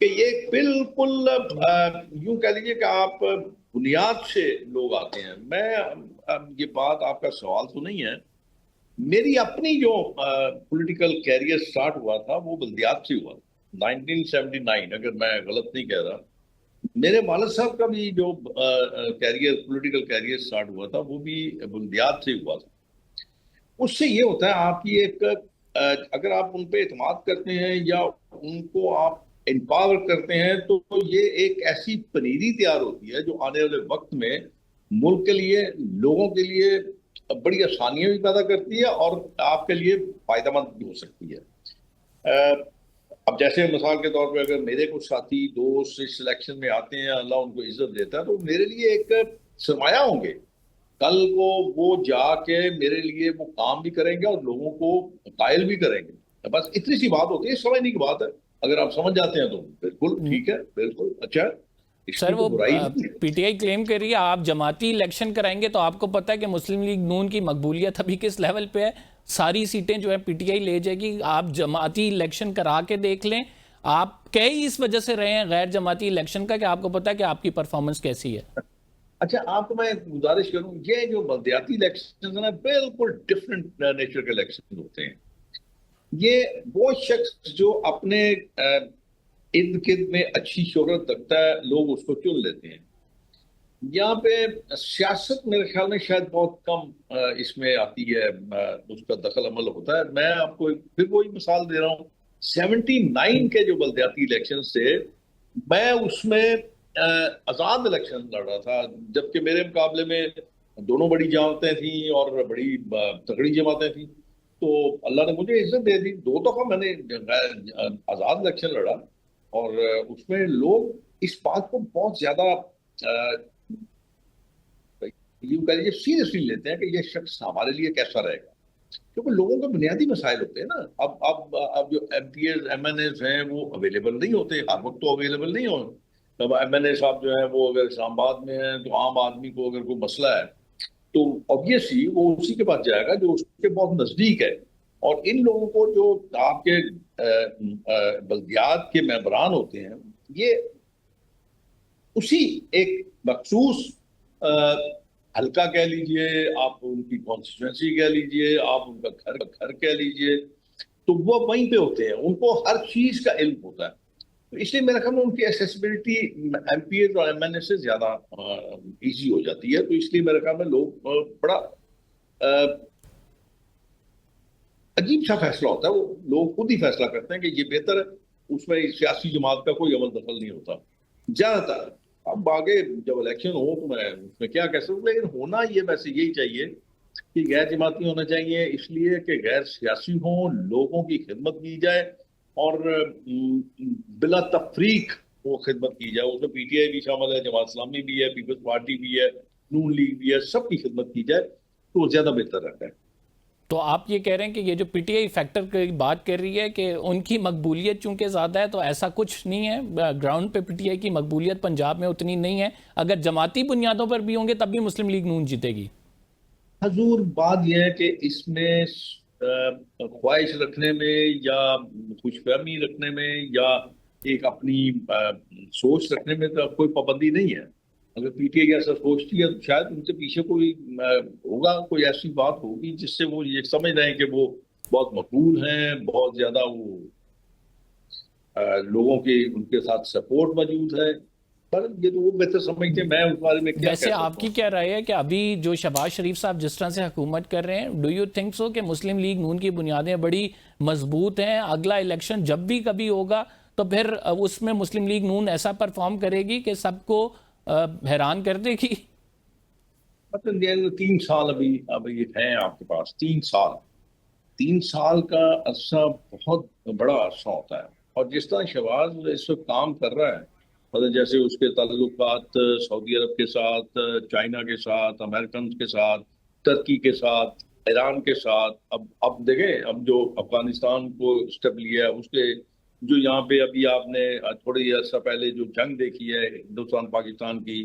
کہ یہ بالکل یوں کہہ لیجیے کہ آپ بنیاد سے لوگ آتے ہیں. یہ بات آپ کا سوال تو نہیں ہے. میری اپنی جو پولیٹیکل کیریئر سٹارٹ ہوا تھا وہ بلدیات سے ہوا 1979، اگر میں غلط نہیں کہہ رہا. میرے والد صاحب کا بھی جو پولیٹیکل کیریئر سٹارٹ ہوا تھا وہ بھی بلدیات سے ہوا تھا. اس سے یہ ہوتا ہے آپ کی ایک اگر آپ ان پہ اعتماد کرتے ہیں یا ان کو آپ امپاور کرتے ہیں تو یہ ایک ایسی پنیری تیار ہوتی ہے جو آنے والے وقت میں ملک کے لیے، لوگوں کے لیے بڑی آسانیاں بھی پیدا کرتی ہے اور آپ کے لیے فائدہ مند بھی ہو سکتی ہے. اب جیسے مثال کے طور پہ اگر میرے کچھ ساتھی دوست اس سلیکشن میں آتے ہیں، اللہ ان کو عزت دیتا ہے، تو میرے لیے ایک سرمایہ ہوں گے. کل کو وہ جا کے میرے لیے وہ کام بھی کریں گے اور لوگوں کو قائل بھی کریں گے. بس اتنی سی بات ہوتی ہے، سمجھنے کی بات ہے. اگر آپ سمجھ جاتے ہیں تو بالکل ٹھیک ہے، بالکل اچھا ہے، اس سر کی تو وہ برائی نہیں ہے. پی ٹی آئی کلیم کر رہی ہے آپ جماعتی الیکشن کرائیں گے تو آپ کو پتہ ہے کہ مسلم لیگ نون کی مقبولیت ابھی کس لیول پہ ہے. ساری سیٹیں جو ہے پی ٹی آئی لے جائے گی. آپ جماعتی الیکشن کرا کے دیکھ لیں. آپ کئی اس وجہ سے رہے ہیں غیر جماعتی الیکشن کا کہ آپ کو پتہ ہے کہ آپ کی پرفارمنس کیسی ہے. اچھا آپ کو میں گزارش کروں، یہ جو بلدیاتی الیکشن ہیں بلکل ڈفرینٹ نیچر کے الیکشن ہوتے ہیں. یہ وہ شخص جو اپنے ارد گرد میں اچھی شہرت رکھتا ہے، لوگ اس کو چن لیتے ہیں. یہاں پہ سیاست میرے خیال میں شاید بہت کم اس میں آتی ہے، اس کا دخل عمل ہوتا ہے. میں آپ کو پھر وہی مثال دے رہا ہوں. 79 کے جو بلدیاتی الیکشن سے میں اس میں آزاد الیکشن لڑ رہا تھا، جبکہ میرے مقابلے میں دونوں بڑی جماعتیں تھیں اور بڑی تگڑی جماعتیں تھیں. تو اللہ نے مجھے عزت دے دی. 2 دفعہ میں نے آزاد الیکشن لڑا اور اس میں لوگ اس بات کو بہت زیادہ یوں کہہ لیجیے سیریسلی لیتے ہیں کہ یہ شخص ہمارے لیے کیسا رہے گا، کیونکہ لوگوں کے بنیادی مسائل ہوتے ہیں نا. اب جو MPAs MNAs ہیں وہ اویلیبل نہیں ہوتے ہر وقت، تو اویلیبل نہیں ہو. اب ایم این اے صاحب جو ہیں وہ اگر اسلام آباد میں ہیں تو عام آدمی کو اگر کوئی مسئلہ ہے تو obviously وہ اسی کے پاس جائے گا جو اس کے بہت نزدیک ہے. اور ان لوگوں کو جو آپ کے بلدیات کے ممبران ہوتے ہیں، یہ اسی ایک مخصوص حلقہ کہہ لیجئے، آپ ان کی کانسٹیٹوئنسی کہہ لیجئے، آپ ان کا گھر کہہ لیجئے، تو وہ وہیں پہ ہوتے ہیں. ان کو ہر چیز کا علم ہوتا ہے. اس لیے میرا خیال میں ان کی ایکسیسبلٹی ایم پی ایز اور ایم این اے سے زیادہ ایزی ہو جاتی ہے. تو اس لیے میرے خیال میں لوگ بڑا عجیب سا فیصلہ ہوتا ہے. وہ لوگ خود ہی فیصلہ کرتے ہیں کہ یہ بہتر ہے. اس میں سیاسی جماعت کا کوئی عمل دخل نہیں ہوتا زیادہ تر. اب آگے جب الیکشن ہو تو میں اس میں کیا کہہ سکوں، لیکن ہونا یہ ویسے یہی چاہیے کہ غیر جماعتی ہونا چاہیے، اس لیے کہ غیر سیاسی ہوں، لوگوں کی خدمت کی جائے اور بلا تفریق وہ خدمت کی جائے. اس میں پی ٹی آئی بھی شامل ہے، جماعت اسلامی بھی ہے، پیپلز پارٹی بھی ہے، نون لیگ بھی ہے، سب کی خدمت کی جائے تو وہ زیادہ بہتر رہتا ہے. تو آپ یہ کہہ رہے ہیں کہ یہ جو پی ٹی آئی فیکٹر کی بات کر رہی ہے کہ ان کی مقبولیت چونکہ زیادہ ہے، تو ایسا کچھ نہیں ہے. گراؤنڈ پہ پی ٹی آئی کی مقبولیت پنجاب میں اتنی نہیں ہے. اگر جماعتی بنیادوں پر بھی ہوں گے تب بھی مسلم لیگ نون جیتے گی. حضور بات یہ ہے کہ اس میں خواہش رکھنے میں یا خوش فہمی رکھنے میں یا ایک اپنی سوچ رکھنے میں تو کوئی پابندی نہیں ہے. اگر پی ٹی آئی ایسا سوچتی ہے تو شاید ان سے پیچھے کوئی ہوگا، کوئی ایسی بات ہوگی جس سے وہ یہ سمجھ رہے ہیں کہ وہ بہت مقبول ہیں، بہت زیادہ وہ لوگوں کی ان کے ساتھ سپورٹ موجود ہے. پر یہ تو وہ بہتر سمجھتے ہیں، میں اس بارے میں کیا ویسے کہہ آپ سکتا کی ہوں. کیا رائے ہے کہ ابھی جو شہباز شریف صاحب جس طرح سے حکومت کر رہے ہیں، ڈو یو تھنک سو کہ مسلم لیگ نون کی بنیادیں بڑی مضبوط ہیں؟ اگلا الیکشن جب بھی کبھی ہوگا تو پھر اس میں مسلم لیگ نون ایسا پرفارم کرے گی کہ سب کو حیران کر دے گی؟ مطلب 3 سال ابھی ہیں آپ کے پاس. 3 سال کا عرصہ بہت بڑا عرصہ ہوتا ہے. اور جس طرح شہباز اس وقت کام کر رہا ہے، مطلب جیسے اس کے تعلقات سعودی عرب کے ساتھ، چائنا کے ساتھ، امریکن کے ساتھ، ترکی کے ساتھ، ایران کے ساتھ. اب دیکھیں اب جو افغانستان کو اسٹیپ لیا ہے، اس کے جو یہاں پہ ابھی آپ نے تھوڑی عرصہ پہلے جو جنگ دیکھی ہے ہندوستان پاکستان کی،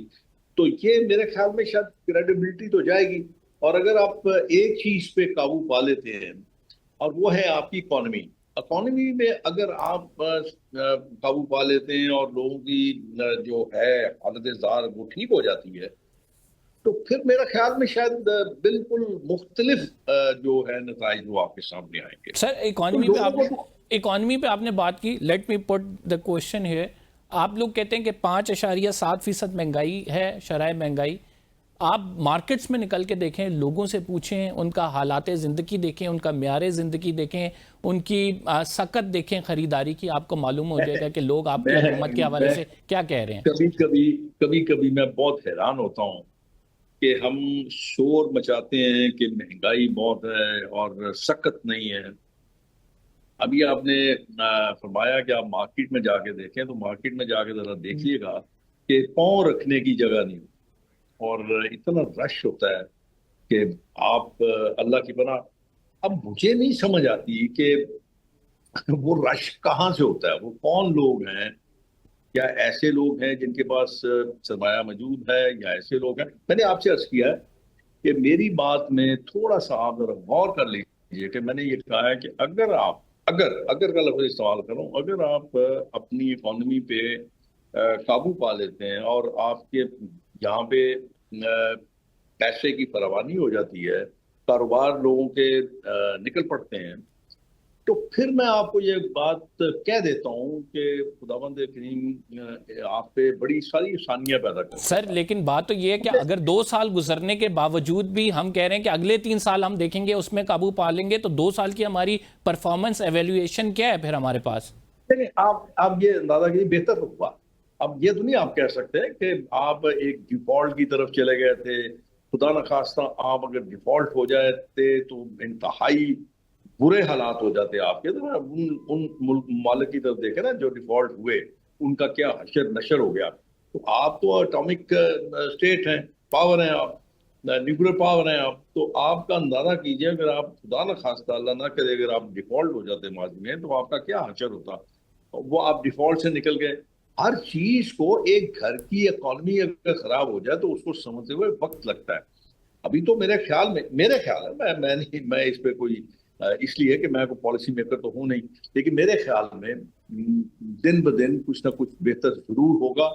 تو یہ میرے خیال میں شاید کریڈیبلٹی تو جائے گی. اور اگر آپ ایک چیز پہ قابو پا لیتے ہیں اور وہ ہے آپ کی اکانومی. اکانومی میں اگر آپ قابو پا لیتے ہیں اور لوگوں کی جو ہے حالت زار وہ ٹھیک ہو جاتی ہے تو پھر میرا خیال میں شاید بالکل مختلف جو ہے نتائج وہ آپ کے سامنے آئیں گے. سر تو لوگوں کو تو اکانومی پہ آپ نے بات کی. Let me put the question ہے. آپ لوگ کہتے ہیں کہ 5.7% مہنگائی ہے, شرح مہنگائی. آپ مارکیٹس میں نکل کے دیکھیں, لوگوں سے پوچھیں, ان کا حالات زندگی دیکھیں, ان کا معیار زندگی دیکھیں, ان کی سکت دیکھیں خریداری کی, آپ کو معلوم ہو جائے گا کہ لوگ آپ کی حکومت کے حوالے سے کیا کہہ رہے ہیں. کبھی میں بہت حیران ہوتا ہوں کہ ہم شور مچاتے ہیں کہ مہنگائی بہت ہے اور سکت نہیں ہے. ابھی آپ نے فرمایا کہ آپ مارکیٹ میں جا کے دیکھیں, تو مارکیٹ میں جا کے ذرا دیکھیے گا کہ پاؤں رکھنے کی جگہ نہیں اور اتنا رش ہوتا ہے کہ آپ اللہ کی پناہ. اب مجھے نہیں سمجھ آتی کہ وہ رش کہاں سے ہوتا ہے, وہ کون لوگ ہیں, یا ایسے لوگ ہیں جن کے پاس سرمایہ موجود ہے, یا ایسے لوگ ہیں. میں نے آپ سے عرض کیا ہے کہ میری بات میں تھوڑا سا آپ ذرا غور کر لیجیے کہ میں نے یہ کہا ہے کہ اگر کا لفظ استعمال کروں, اگر آپ اپنی اکانومی پہ قابو پا لیتے ہیں اور آپ کے یہاں پہ پیسے کی فراوانی ہو جاتی ہے, کاروبار لوگوں کے نکل پڑتے ہیں, تو پھر میں آپ کو یہ بات کہہ دیتا ہوں کہ خداوند کریم آپ پہ بڑی ساری آسانیاں پیدا کرتا سر لیکن بات تو یہ ہے کہ اگر 2 سال گزرنے کے باوجود بھی ہم کہہ رہے ہیں کہ اگلے 3 سال ہم دیکھیں گے اس میں قابو پا لیں گے, تو 2 سال کی ہماری پرفارمنس ایویلیویشن کیا ہے پھر ہمارے پاس؟ آپ یہ اندازہ کیجیے بہتر ہوگا. اب یہ تو نہیں آپ کہہ سکتے کہ آپ ایک ڈیفالٹ کی طرف چلے گئے تھے. خدا نخواستہ آپ اگر ڈیفالٹ ہو جاتے تو انتہائی برے حالات ہو جاتے آپ کے. ان ممالک کی طرف دیکھیں نا جو ڈیفالٹ ہوئے, ان کا کیا حشر نشر ہو گیا. تو آپ تو اٹامک اسٹیٹ ہیں, پاور ہیں, آپ نیوکلیر پاور ہیں آپ, تو آپ کا اندازہ کیجئے اگر آپ خدا نخواستہ اللہ نہ کرے اگر آپ ڈیفالٹ ہو جاتے ماضی میں تو آپ کا کیا حشر ہوتا. وہ آپ ڈیفالٹ سے نکل گئے. ہر چیز کو ایک گھر کی اکانومی اگر خراب ہو جائے تو اس کو سمجھتے ہوئے وقت لگتا ہے. ابھی تو میرے خیال ہے میں اس پہ کوئی اس لیے کہ میں کوئی پالیسی میکر تو ہوں نہیں, لیکن میرے خیال میں دن بدن کچھ نہ کچھ بہتر ضرور ہوگا.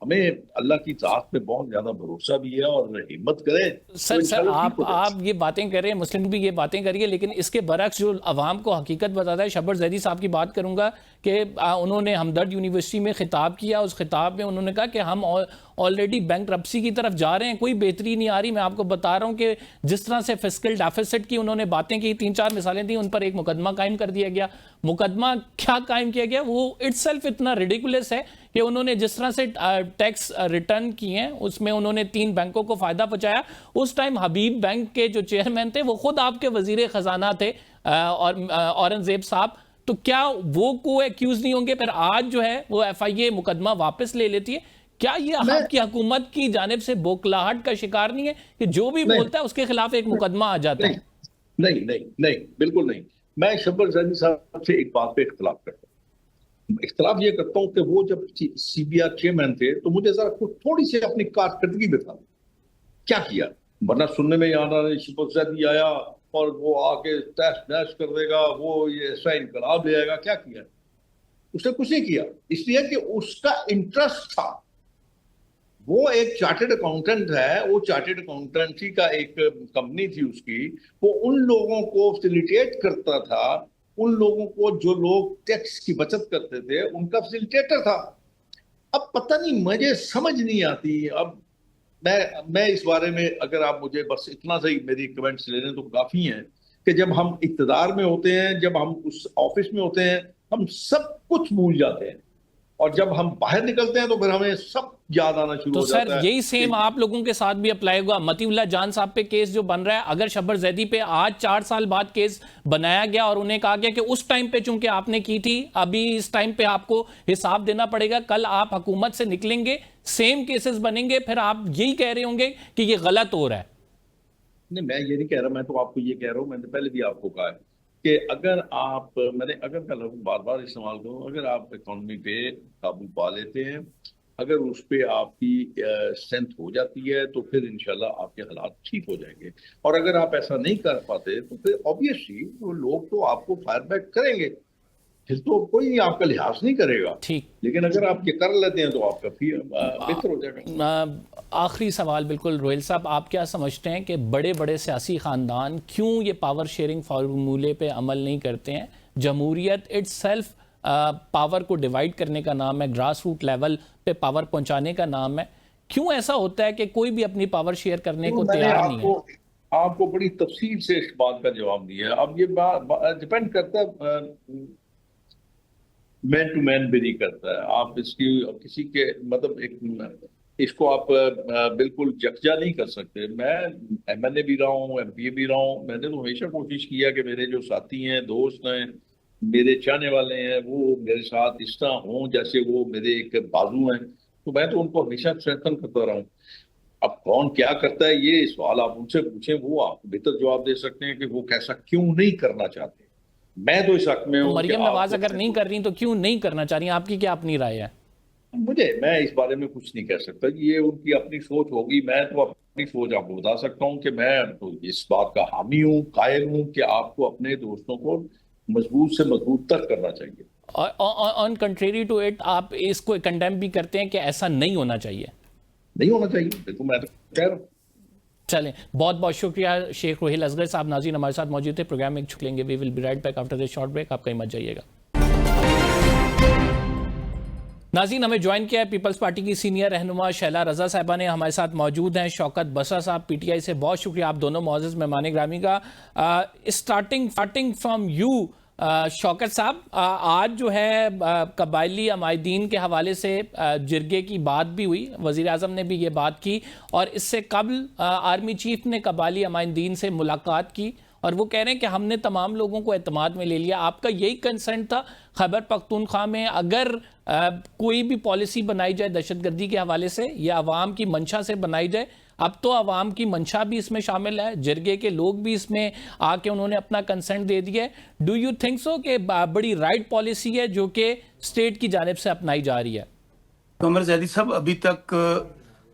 ہمیں اللہ کی ذات پہ بہت زیادہ بھروسہ بھی ہے اور ہمت کرے. سر آپ یہ باتیں کر رہے ہیں, مسلم بھی یہ باتیں کریے, لیکن اس کے برعکس جو عوام کو حقیقت بتاتا ہے, شبر زیدی صاحب کی بات کروں گا کہ انہوں نے ہمدرد یونیورسٹی میں خطاب کیا. اس خطاب میں انہوں نے کہا کہ ہم آلریڈی بینکرپسی کی طرف جا رہے ہیں, کوئی بہتری نہیں آ رہی. میں آپ کو بتا رہا ہوں کہ جس طرح سے فسکل ڈیفیسٹ کی انہوں نے باتیں کی, 3-4 مثالیں تھیں, ان پر ایک مقدمہ قائم کر دیا گیا. مقدمہ کیا قائم کیا گیا وہ اٹ سیلف اتنا ریڈیکولس ہے کہ انہوں نے جس طرح سے ٹیکس ریٹرن کیے ہیں اس میں انہوں نے 3 بینکوں کو فائدہ پہنچایا. اس ٹائم حبیب بینک کے جو چیئرمین تھے وہ خود آپ کے وزیر خزانہ تھے, اور اورنگزیب صاحب. تو کیا وہ کو ایکیوز نہیں ہوں گے؟ پھر آج جو ہے وہ ایف آئی اے مقدمہ واپس لے لیتی ہے. کیا یہ آپ کی حکومت کی جانب سے بوکلاہٹ کا شکار نہیں ہے کہ جو بھی بولتا ہے اس کے خلاف ایک مقدمہ آ جاتا ہے؟ نہیں, بالکل نہیں. میں شبر زیدی صاحب سے ایک بات پہ اختلاف کرتا ہوں. اختلاف یہ کرتا ہوں کہ وہ جب سی بی آر چیئرمین تھے تو مجھے ذرا تھوڑی سی اپنی کارکردگی بتا دیں کیا کیا. ورنہ سننے میں یاد آ رہا ہے شبر زیدی آیا اور وہ آ کے تیش نیش کر دے گا, وہ یہ ایسا انقلاب لے آئے گا. کیا کیا؟ اس نے کچھ نہیں کیا, اس لیے کہ اس کا انٹرسٹ تھا. وہ ایک چارٹرڈ اکاؤنٹنٹ ہے, وہ چارٹرڈ اکاؤنٹنسی کا ایک کمپنی تھی اس کی, وہ ان لوگوں کو فیسیلیٹیٹ کرتا تھا, ان لوگوں کو جو لوگ ٹیکس کی بچت کرتے تھے ان کا فیسیلیٹیٹر تھا. اب پتہ نہیں, مجھے سمجھ نہیں آتی. اب میں اس بارے میں اگر آپ مجھے بس اتنا صحیح میری کمنٹس لے لیں تو کافی ہیں کہ جب ہم اقتدار میں ہوتے ہیں, جب ہم اس آفس میں ہوتے ہیں, ہم سب کچھ بھول جاتے ہیں, اور جب ہم باہر نکلتے ہیں تو پھر ہمیں سب یاد آنا شروع ہو جاتا ہے. تو سر یہی سیم آپ لوگوں کے ساتھ بھی اپلائی ہوگا. مطیع اللہ جان صاحب پہ کیس جو بن رہا ہے, اگر شبر زیدی پہ آج 4 سال بعد کیس بنایا گیا اور انہیں کہا گیا کہ اس ٹائم پہ چونکہ آپ نے کی تھی, ابھی اس ٹائم پہ آپ کو حساب دینا پڑے گا, کل آپ حکومت سے نکلیں گے, سیم کیسز بنیں گے, پھر آپ یہی کہہ رہے ہوں گے کہ یہ غلط ہو رہا ہے. نہیں, میں یہ نہیں کہہ رہا, میں تو آپ کو یہ کہہ رہا ہوں, میں نے پہلے بھی آپ کو کہا ہے کہ اگر میں نے اگر کا لفظ بار بار استعمال کروں, اگر آپ اکانومی پہ قابو پا لیتے ہیں اگر اس پہ آپ کی اسٹرینتھ ہو جاتی ہے تو پھر انشاءاللہ آپ کے حالات ٹھیک ہو جائیں گے. اور اگر آپ ایسا نہیں کر پاتے تو پھر آبویسلی وہ لوگ تو آپ کو فائر بیک کریں گے, پھر تو کوئی آپ کا لحاظ نہیں کرے گا. ٹھیک. لیکن اگر آپ یہ کر لیتے ہیں تو آپ کا پھر بہتر ہو جائے گا. آخری سوال بالکل روہیل صاحب, آپ کیا سمجھتے ہیں کہ بڑے بڑے سیاسی خاندان کیوں یہ پاور شیئرنگ فارمولے پہ عمل نہیں کرتے ہیں؟ جمہوریت اٹ سیلف پاور کو ڈیوائیڈ کرنے کا نام ہے, گراس روٹ لیول پہ پاور پہنچانے کا نام ہے. کیوں ایسا ہوتا ہے کہ کوئی بھی اپنی پاور شیئر کرنے کو میں نے تیار نہیں ہے؟ آپ کو بڑی تفصیل سے اس بات کا جواب دیا ہے. اب یہ ڈیپینڈ کرتا ہے, مین ٹو مین بھی نہیں کرتا ہے. آپ اس کی کسی کے مطلب اس کو آپ بالکل یکجا نہیں کر سکتے. میں ایم ایل اے بھی رہا ہوں, ایم پی اے بھی رہا ہوں. میں نے تو ہمیشہ کوشش کیا کہ میرے جو ساتھی ہیں, دوست ہیں, میرے چاہنے والے ہیں, وہ میرے ساتھ اس طرح ہوں جیسے وہ میرے ایک بازو ہیں. تو میں تو ان کو ہمیشہ اسٹرینتھن کرتا رہا ہوں. اب کون کیا کرتا ہے یہ سوال آپ ان سے پوچھیں, وہ آپ بہتر جواب دے سکتے ہیں کہ وہ کیسا کیوں نہیں کرنا چاہتے. میں تو اس حق میں تو ہوں کہ مریم آپ نواز اگر نہیں کر رہی تو کیوں نہیں کرنا چاہ رہی ہیں؟ آپ کی کیا اپنی رائے ہے؟ میں اس بارے میں کچھ نہیں کہہ سکتا. یہ ان کی اپنی سوچ ہوگی. میں تو اپنی سوچ آپ کو بتا سکتا ہوں کہ میں تو اس بات کا حامی ہوں, قائل ہوں کہ آپ کو اپنے دوستوں کو مضبوط سے مضبوط تر کرنا چاہیے. آن کنٹریری ٹو اٹ, آپ اس کو کنڈیم بھی کرتے ہیں کہ ایسا نہیں ہونا چاہیے؟ نہیں ہونا چاہیے, دیکھو میں تو کہہ رہا ہوں. چلیں, بہت بہت شکریہ شیخ روہیل اصغر صاحب. ناظرین ہمارے ساتھ موجود تھے, پروگرام میں چھک لیں گے. We will be right back after this short break. آپ کہیں مت جائیے گا. ناظرین, ہمیں جوائن کیا ہے پیپلز پارٹی کی سینئر رہنما شیلا رضا صاحبہ نے, ہمارے ساتھ موجود ہیں شوکت بسا صاحب پی ٹی آئی سے. بہت شکریہ آپ دونوں معزز مہمان گرامی کا. اسٹارٹنگ فرام یو شوکت صاحب, آج جو ہے قبائلی عمائدین کے حوالے سے جرگے کی بات بھی ہوئی, وزیر اعظم نے بھی یہ بات کی, اور اس سے قبل آرمی چیف نے قبائلی عمائدین سے ملاقات کی اور وہ کہہ رہے ہیں کہ ہم نے تمام لوگوں کو اعتماد میں لے لیا. آپ کا یہی کنسرن تھا خیبر پختونخوا میں اگر کوئی بھی پالیسی بنائی جائے دہشت گردی کے حوالے سے یا عوام کی منشا سے بنائی جائے؟ اب تو عوام کی منشا بھی اس میں شامل ہے, جرگے کے لوگ بھی اس میں آ کے انہوں نے اپنا کنسنٹ دے دیا ہے. ڈو یو تھنک سو کہ بڑی رائٹ پالیسی ہے جو کہ اسٹیٹ کی جانب سے اپنائی جا رہی ہے؟ عمر زیدی صاحب, ابھی تک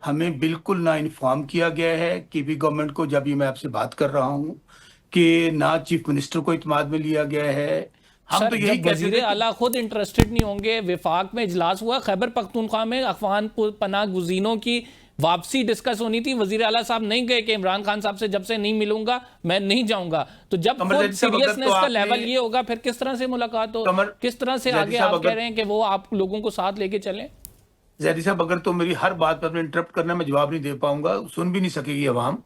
ہمیں بالکل نہ انفارم کیا گیا ہے کہ بھی گورنمنٹ کو, جب یہ میں آپ سے بات کر رہا ہوں, کہ نہ چیف منسٹر کو اعتماد میں لیا گیا ہے. ہم تو یہی جب وزیر اعلیٰ خود انٹرسٹڈ نہیں ہوں گے, وفاق میں اجلاس ہوا خیبر پختونخوا میں, افغان پناہ گزینوں کی واپسی ڈسکس ہونی تھی, وزیر اعلیٰ صاحب نہیں گئے کہ عمران خان صاحب سے جب سے نہیں ملوں گا میں نہیں جاؤں گا. تو جب خود سیریسنس کا لیول یہ ہوگا پھر کس طرح سے ملاقات ہو, کس طرح سے آگے آپ کہہ رہے ہیں کہ وہ آپ لوگوں کو ساتھ لے کے چلیں؟ زیدی صاحب, اگر تو میری ہر بات پر انٹرپٹ کرنا, میں جواب نہیں دے پاؤں گا, سن بھی نہیں سکے گی عوام.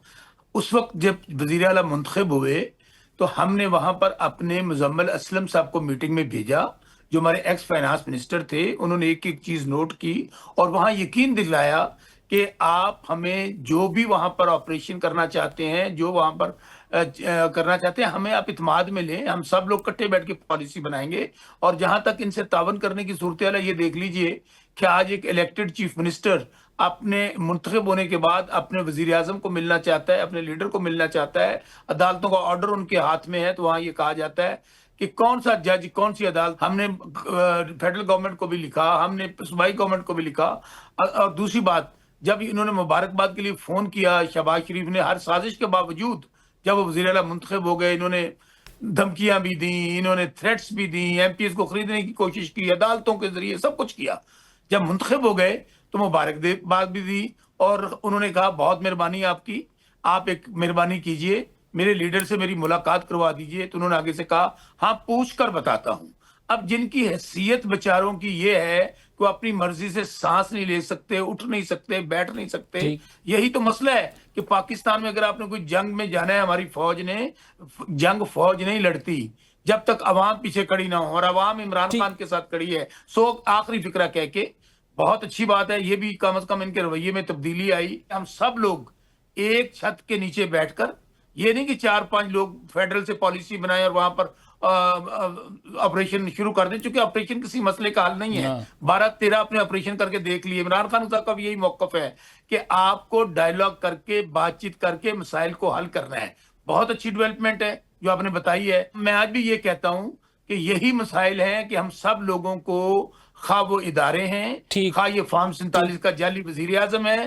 اس وقت جب وزیر اعلیٰ منتخب ہوئے تو ہم نے وہاں پر اپنے مزمل اسلم صاحب کو میٹنگ میں بھیجا, جو ہمارے ایکس فائنانس منسٹر تھے. انہوں نے ایک ایک چیز نوٹ کی اور وہاں یقین دلایا کہ آپ ہمیں جو بھی وہاں پر آپریشن کرنا چاہتے ہیں, جو وہاں پر کرنا چاہتے ہیں, ہمیں آپ اعتماد میں لیں. ہم سب لوگ کٹھے بیٹھ کے پالیسی بنائیں گے. اور جہاں تک ان سے تعاون کرنے کی صورتحال ہے, یہ دیکھ لیجئے کہ آج ایک الیکٹڈ چیف منسٹر اپنے منتخب ہونے کے بعد اپنے وزیر اعظم کو ملنا چاہتا ہے, اپنے لیڈر کو ملنا چاہتا ہے. عدالتوں کا آرڈر ان کے ہاتھ میں ہے, تو وہاں یہ کہا جاتا ہے کہ کون سا جج, کون سی عدالت. ہم نے فیڈرل گورنمنٹ کو بھی لکھا, ہم نے صوبائی گورنمنٹ کو بھی لکھا. اور دوسری بات, جب انہوں نے مبارکباد کے لیے فون کیا شہباز شریف نے, ہر سازش کے باوجود جب وہ وزیر اعلیٰ منتخب ہو گئے, انہوں نے دھمکیاں بھی دیں, انہوں نے تھریٹس بھی دیں, ایم پی ایس کو خریدنے کی کوشش کی, عدالتوں کے ذریعے سب کچھ کیا. جب منتخب ہو گئے تو مبارکباد بھی دی اور انہوں نے کہا بہت مہربانی آپ کی, آپ ایک مہربانی کیجئے میرے لیڈر سے میری ملاقات کروا دیجئے. تو انہوں نے آگے سے کہا ہاں پوچھ کر بتاتا ہوں. اب جن کی حیثیت بیچاروں کی یہ ہے کہ وہ اپنی مرضی سے سانس نہیں لے سکتے, اٹھ نہیں سکتے, بیٹھ نہیں سکتے, یہی تو مسئلہ ہے کہ پاکستان میں اگر آپ نے کوئی جنگ میں جانا ہے, ہماری فوج نے جنگ فوج نہیں لڑتی جب تک عوام پیچھے کھڑی نہ ہو, اور عوام عمران خان کے ساتھ کھڑی ہے. سو آخری فکرہ کہہ کے, بہت اچھی بات ہے, یہ بھی کم از کم ان کے رویے میں تبدیلی آئی. ہم سب لوگ ایک چھت کے نیچے بیٹھ کر, یہ نہیں کہ 4-5 لوگ فیڈرل سے پالیسی بنائیں اور وہاں پر آپریشن شروع کر دیں, چونکہ آپریشن کسی مسئلے کا حل نہیں ہے. 12-13 اپنے آپریشن کر کے دیکھ لیے. عمران خان صاحب کا بھی یہی موقف ہے کہ آپ کو ڈائیلاگ کر کے, بات چیت کر کے مسائل کو حل کرنا ہے. بہت اچھی ڈیولپمنٹ ہے جو آپ نے بتائی ہے. میں آج بھی یہ کہتا ہوں کہ یہی مسائل ہیں کہ ہم سب لوگوں کو خواہ وہ ادارے ہیں، ٹھیک خواہ یہ فارم 47 کا جعلی وزیر اعظم ہے،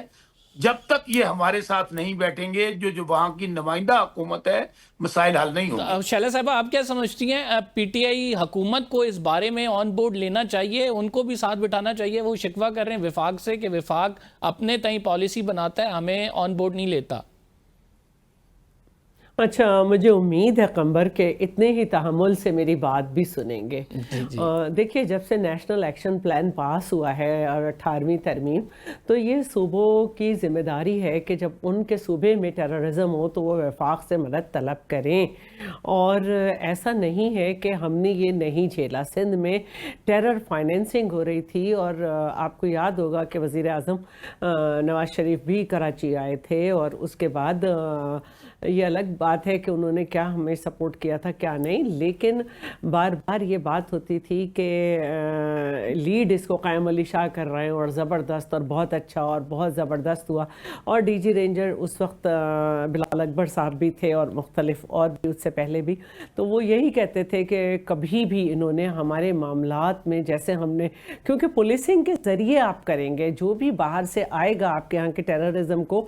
جب تک یہ ہمارے ساتھ نہیں بیٹھیں گے جو وہاں کی نمائندہ حکومت ہے، مسائل حل نہیں ہوں گے۔ شیلا صاحبہ آپ کیا سمجھتی ہیں پی ٹی آئی حکومت کو اس بارے میں آن بورڈ لینا چاہیے، ان کو بھی ساتھ بٹھانا چاہیے؟ وہ شکوہ کر رہے ہیں وفاق سے کہ وفاق اپنے تئیں پالیسی بناتا ہے، ہمیں آن بورڈ نہیں لیتا۔ اچھا، مجھے امید ہے قمبر کہ اتنے ہی تحمل سے میری بات بھی سنیں گے۔ دیکھیے، جب سے نیشنل ایکشن پلان پاس ہوا ہے اور 18ویں ترمیم، تو یہ صوبوں کی ذمہ داری ہے کہ جب ان کے صوبے میں ٹیررزم ہو تو وہ وفاق سے مدد طلب کریں، اور ایسا نہیں ہے کہ ہم نے یہ نہیں جھیلا۔ سندھ میں ٹیرر فائنینسنگ ہو رہی تھی، اور آپ کو یاد ہوگا کہ وزیر اعظم نواز شریف بھی کراچی آئے تھے، اور اس کے بعد یہ الگ بات ہے کہ انہوں نے کیا ہمیں سپورٹ کیا تھا کیا نہیں، لیکن بار بار یہ بات ہوتی تھی کہ لیڈ اس کو قائم علی شاہ کر رہے ہیں، اور زبردست اور بہت اچھا اور بہت زبردست ہوا۔ اور ڈی جی رینجر اس وقت بلال اکبر صاحب بھی تھے، اور مختلف اور بھی اس سے پہلے بھی، تو وہ یہی کہتے تھے کہ کبھی بھی انہوں نے ہمارے معاملات میں، جیسے ہم نے، کیونکہ پولیسنگ کے ذریعے آپ کریں گے، جو بھی باہر سے آئے گا آپ کے یہاں کے ٹیررزم کو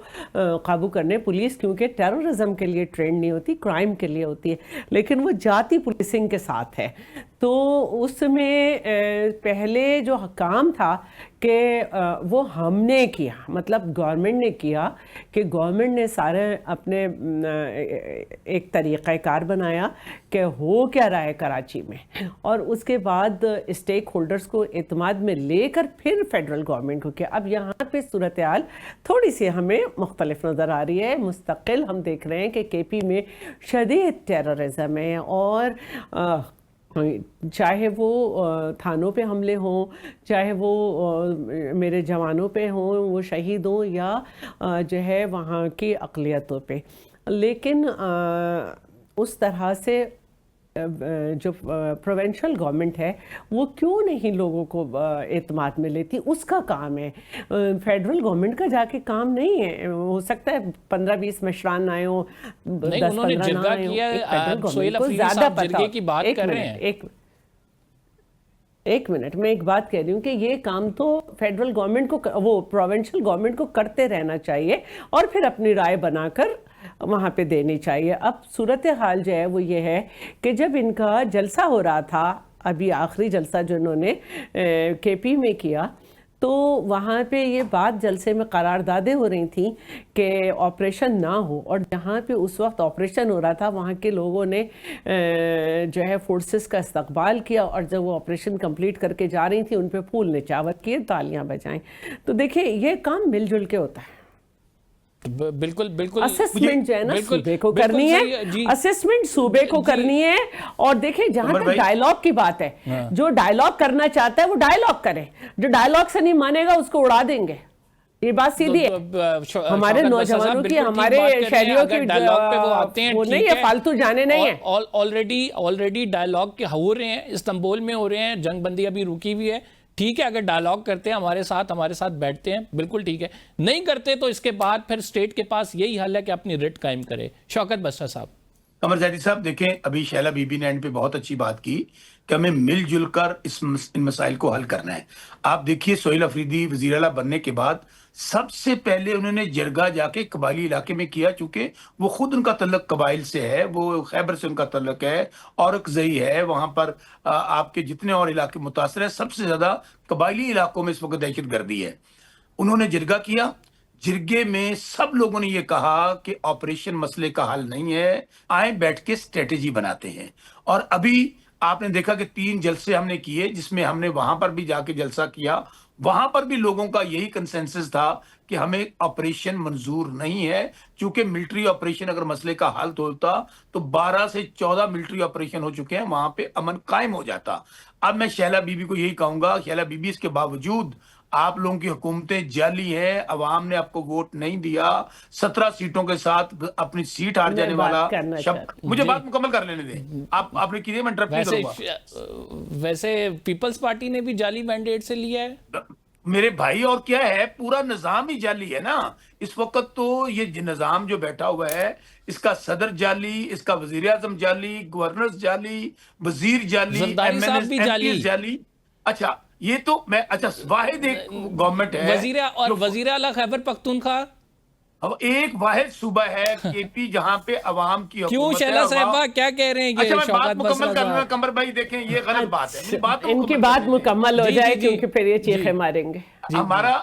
قابو کرنے، پولیس کیونکہ ٹیررزم کے لیے ٹرینڈ نہیں ہوتی، کرائم کے لیے ہوتی ہے، لیکن وہ جاتی پولیسنگ کے ساتھ ہے۔ تو اس میں پہلے جو کام تھا کہ وہ ہم نے کیا، مطلب گورنمنٹ نے کیا، کہ گورنمنٹ نے سارے اپنے ایک طریقہ کار بنایا کہ ہو کیا رہا ہے کراچی میں، اور اس کے بعد اسٹیک ہولڈرز کو اعتماد میں لے کر پھر فیڈرل گورنمنٹ کو کیا۔ اب یہاں پہ صورتحال تھوڑی سی ہمیں مختلف نظر آ رہی ہے۔ مستقل ہم دیکھ رہے ہیں کہ کے پی میں شدید ٹیررزم ہے، اور چاہے وہ تھانوں پہ حملے ہوں، چاہے وہ میرے جوانوں پہ ہوں، وہ شہید ہوں، یا جو ہے وہاں کی اقلیتوں پہ، لیکن اس طرح سے جو پروونشل گورنمنٹ ہے وہ کیوں نہیں لوگوں کو اعتماد میں لیتی؟ اس کا کام ہے، فیڈرل گورنمنٹ کا جا کے کام نہیں ہے۔ ہو سکتا ہے 15-20 مشران آئے ہوں، 10-15 نہ آئے ہوں، سہیل افریدی صاحب جرگے کی بات کر رہے ہیں۔ ایک منٹ، میں ایک بات کہہ رہی ہوں کہ یہ کام تو فیڈرل گورنمنٹ کو، وہ پروونشل گورنمنٹ کو کرتے رہنا چاہیے، اور پھر اپنی رائے بنا کر وہاں پہ دینی چاہیے۔ اب صورتحال جو ہے وہ یہ ہے کہ جب ان کا جلسہ ہو رہا تھا، ابھی آخری جلسہ جو انہوں نے کے پی میں کیا، تو وہاں پہ یہ بات جلسے میں قراردادیں ہو رہی تھیں کہ آپریشن نہ ہو، اور جہاں پہ اس وقت آپریشن ہو رہا تھا وہاں کے لوگوں نے جو ہے فورسز کا استقبال کیا، اور جب وہ آپریشن کمپلیٹ کر کے جا رہی تھیں ان پہ پھول نچاوت کیے، تالیاں بجائیں۔ تو دیکھیں، یہ کام مل جل کے ہوتا ہے۔ بالکل بالکل اسسمنٹ جو ہے نا صوبے کو کرنی ہے، اسسمنٹ صوبے کو کرنی ہے، اور دیکھیں جہاں تک ڈائیلاگ کی بات ہے، جو ڈائیلاگ کرنا چاہتا ہے وہ ڈائیلاگ کرے، جو ڈائیلاگ سے نہیں مانے گا اس کو اڑا دیں گے۔ یہ بات سیدھی ہے، ہمارے نوجوانوں کی، ہمارے شہریوں کی، وہ نہیں ہے، فالتو جانے نہیں ہے۔ آلریڈی ڈائیلاگ کے ہو رہے ہیں، استنبول میں ہو رہے ہیں، جنگ بندی ابھی رکی ہوئی ہے، ٹھیک ہے، اگر ڈائیلاگ کرتے ہیں ہمارے ساتھ بیٹھتے ہیں، بالکل ٹھیک ہے، نہیں کرتے تو اس کے بعد پھر اسٹیٹ کے پاس یہی حل ہے کہ اپنی رٹ قائم کرے۔ شوکت بسرا صاحب۔ قمر زیدی صاحب، دیکھیں ابھی شیلا بی بی نے اینڈ پہ بہت اچھی بات کی کہ ہمیں مل جل کر ان مسائل کو حل کرنا ہے۔ آپ دیکھیے، سہیل افریدی وزیر اعلیٰ بننے کے بعد سب سے پہلے انہوں نے جرگا جا کے قبائلی علاقے میں کیا، چونکہ وہ خود ان کا تعلق قبائل سے ہے، وہ خیبر سے ان کا تعلق ہے، اورکزئی ہے، وہاں پر آپ کے جتنے اور علاقے متاثر ہیں، سب سے زیادہ قبائلی علاقوں میں اس وقت دہشت گردی ہے۔ انہوں نے جرگا کیا، جرگے میں سب لوگوں نے یہ کہا کہ آپریشن مسئلے کا حل نہیں ہے، آئیں بیٹھ کے اسٹریٹجی بناتے ہیں۔ اور ابھی آپ نے دیکھا کہ 3 جلسے ہم نے کیے، جس میں ہم نے وہاں پر بھی جا کے جلسہ کیا، وہاں پر بھی لوگوں کا یہی کنسنسس تھا کہ ہمیں آپریشن منظور نہیں ہے، چونکہ ملٹری آپریشن اگر مسئلے کا حل ہوتا تو 12 سے 14 ملٹری آپریشن ہو چکے ہیں، وہاں پہ امن قائم ہو جاتا۔ اب میں شیلا بی بی کو یہی کہوں گا، شیلا بی بی، اس کے باوجود آپ لوگوں کی حکومتیں جعلی ہیں، عوام نے آپ کو ووٹ نہیں دیا، 17 سیٹوں کے ساتھ اپنی سیٹ ہار جانے والا مجھے بات مکمل کر لینے دیں، آپ نے کی، میں انٹرپٹ نہیں کروں گا۔ ویسے پیپلز پارٹی نے بھی جعلی مینڈیٹ سے لیا ہے میرے بھائی، اور کیا ہے، پورا نظام ہی جعلی ہے نا اس وقت۔ تو یہ نظام جو بیٹھا ہوا ہے، اس کا صدر جعلی، اس کا وزیر اعظم جعلی، گورنر جعلی، وزیر جعلی، زرداری صاحب بھی جعلی۔ جعلی۔ اچھا، یہ تو میں اچھا واحد ایک گورنمنٹ ہے وزیر اعلیٰ خیبر پختونخوا، اب ایک واحد صوبہ ہے کے پی جہاں پہ عوام کی کیوں حکومت ہے. شیلا صاحبہ کیا کہہ رہے ہیں اچھا یہ میں بات شوکت مکمل بسرا کرنا صاحب؟ قمر بھائی دیکھیں یہ غلط بات ہے. ان کی بات مکمل ہو جی، جائے جی، جی. کیونکہ پھر یہ چیخیں ماریں گے. ہمارا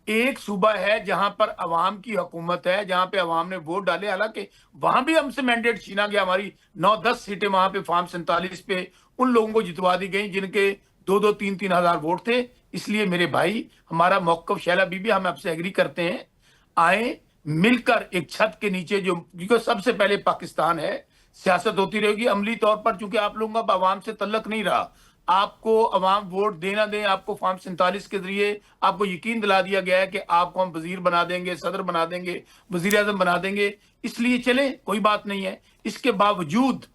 ایک صوبہ ہے جہاں پر عوام کی حکومت ہے، جہاں پہ عوام نے ووٹ ڈالے، حالانکہ وہاں بھی ہم سے مینڈیٹ چھینا گیا. ہماری 9-10 سیٹیں وہاں پہ فارم 47 پہ ان لوگوں کو جتوا دی گئیں جن کے 2-3 ہزار ووٹ تھے. اس لیے میرے بھائی ہمارا موقف شیلا بی بی ہم آپ سے ایگری کرتے ہیں، آئیں مل کر ایک چھت کے نیچے جو کیونکہ سب سے پہلے پاکستان ہے، سیاست ہوتی رہے گی عملی طور پر. چونکہ آپ لوگوں کا عوام سے تعلق نہیں رہا، آپ کو عوام ووٹ دینا دیں، آپ کو فارم 47 کے ذریعے آپ کو یقین دلا دیا گیا ہے کہ آپ کو ہم وزیر بنا دیں گے، صدر بنا دیں گے، وزیر اعظم بنا دیں گے. اس لیے چلیں کوئی بات نہیں ہے. اس کے باوجود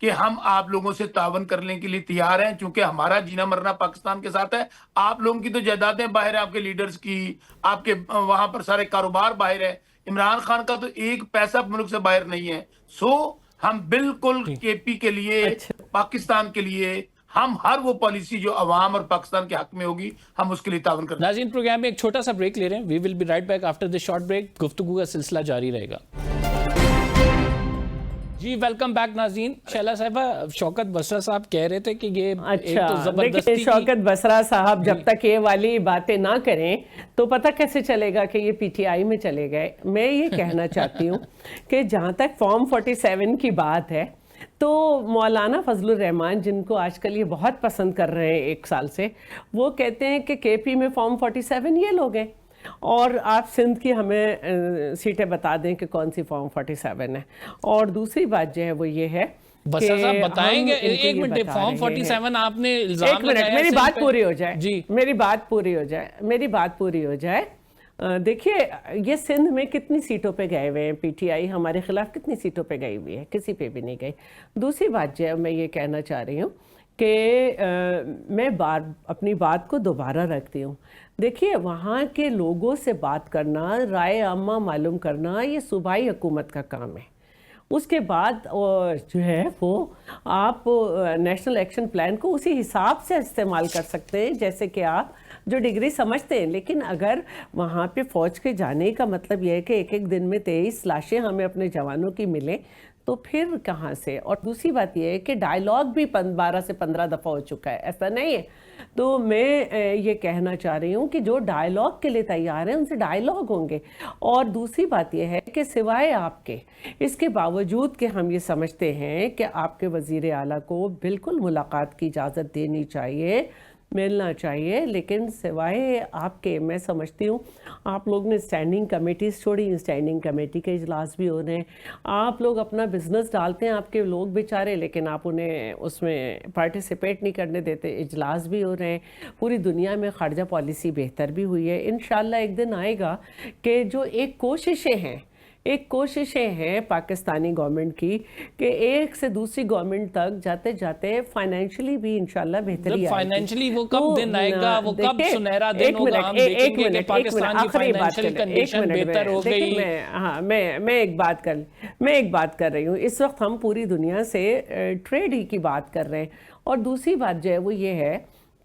کہ ہم آپ لوگوں سے تعاون کرنے کے لیے تیار ہیں، چونکہ ہمارا جینا مرنا پاکستان کے ساتھ ہے. آپ لوگوں کی تو جائیدادیں باہر ہیں، آپ کے لیڈرز کی، آپ کے وہاں پر سارے کاروبار باہر ہے. عمران خان کا تو ایک پیسہ ملک سے باہر نہیں ہے. سو ہم بالکل کے پی کے لیے، پاکستان کے لیے ہم ہر وہ پالیسی جو عوام اور پاکستان کے حق میں ہوگی ہم اس کے لیے تعاون کریں. ناظرین پروگرام میں ایک چھوٹا سا بریک لے رہے ہیں. We will be right back after this short break. گفتگو کا سلسلہ جاری رہے گا. جی ویلکم بیک ناظرین. شیلا صاحبہ، شوکت بسرا صاحب کہہ رہے تھے کہ یہ ایک تو زبردستی دیکھیں شوکت بسرا صاحب جب تک یہ والی باتیں نہ کریں تو پتہ کیسے چلے گا کہ یہ پی ٹی آئی میں چلے گئے. میں یہ کہنا چاہتی ہوں کہ جہاں تک فارم 47 کی بات ہے تو مولانا فضل الرحمان جن کو آج کل یہ بہت پسند کر رہے ہیں ایک سال سے، وہ کہتے ہیں کہ کے پی میں فارم 47 یہ لوگ ہیں، اور آپ سندھ کی ہمیں سیٹیں بتا دیں کہ کون سی فارم 47 ہے. اور دوسری بات جو ہے وہ یہ ہے بسرا صاحب بتائیں گے ایک منٹ. فارم 47 آپ نے الزام ایک منٹ میری بات پوری ہو جائے. جی میری بات پوری ہو جائے. دیکھیے یہ سندھ میں کتنی سیٹوں پہ گئے ہوئے ہیں، پی ٹی آئی ہمارے خلاف کتنی سیٹوں پہ گئی ہوئی ہے، کسی پہ بھی نہیں گئی. دوسری بات جو ہے میں یہ کہنا چاہ رہی ہوں کہ میں اپنی بات کو دوبارہ رکھتی ہوں. دیکھیے وہاں کے لوگوں سے بات کرنا، رائے عامہ معلوم کرنا، یہ صوبائی حکومت کا کام ہے. اس کے بعد جو ہے وہ آپ نیشنل ایکشن پلان کو اسی حساب سے استعمال کر سکتے ہیں جیسے کہ آپ جو ڈگری سمجھتے ہیں. لیکن اگر وہاں پہ فوج کے جانے کا مطلب یہ ہے کہ ایک دن میں 23 لاشیں ہمیں اپنے جوانوں کی ملیں تو پھر کہاں سے؟ اور دوسری بات یہ ہے کہ ڈائیلاگ بھی 12 سے 15 دفعہ ہو چکا ہے، ایسا نہیں ہے. تو میں یہ کہنا چاہ رہی ہوں کہ جو ڈائیلاگ کے لیے تیار ہیں ان سے ڈائیلاگ ہوں گے. اور دوسری بات یہ ہے کہ سوائے آپ کے، اس کے باوجود کہ ہم یہ سمجھتے ہیں کہ آپ کے وزیر اعلیٰ کو بالکل ملاقات کی اجازت دینی چاہیے، ملنا چاہیے، لیکن سوائے آپ کے میں سمجھتی ہوں آپ لوگ نے اسٹینڈنگ کمیٹیز چھوڑی، اسٹینڈنگ کمیٹی کے اجلاس بھی ہو رہے ہیں. آپ لوگ اپنا بزنس ڈالتے ہیں آپ کے لوگ بیچارے، لیکن آپ انہیں اس میں پارٹیسپیٹ نہیں کرنے دیتے. اجلاس بھی ہو رہے ہیں. پوری دنیا میں خارجہ پالیسی بہتر بھی ہوئی ہے. انشاءاللہ ایک دن آئے گا کہ جو ایک کوششیں ہیں پاکستانی گورنمنٹ کی کہ ایک سے دوسری گورنمنٹ تک جاتے جاتے فائنینشلی بھی انشاءاللہ بہتری آئے گی. فائنینشلی وہ کب دن آئے گا، وہ کب سنہرا دن ہوگا، ہم دیکھیں گے کہ پاکستان کی فائنینشل کنڈیشن بہتر ہو گئی. میں ایک بات کر رہی ہوں. اس وقت ہم پوری دنیا سے ٹریڈ ہی کی بات کر رہے ہیں. اور دوسری بات جو ہے وہ یہ ہے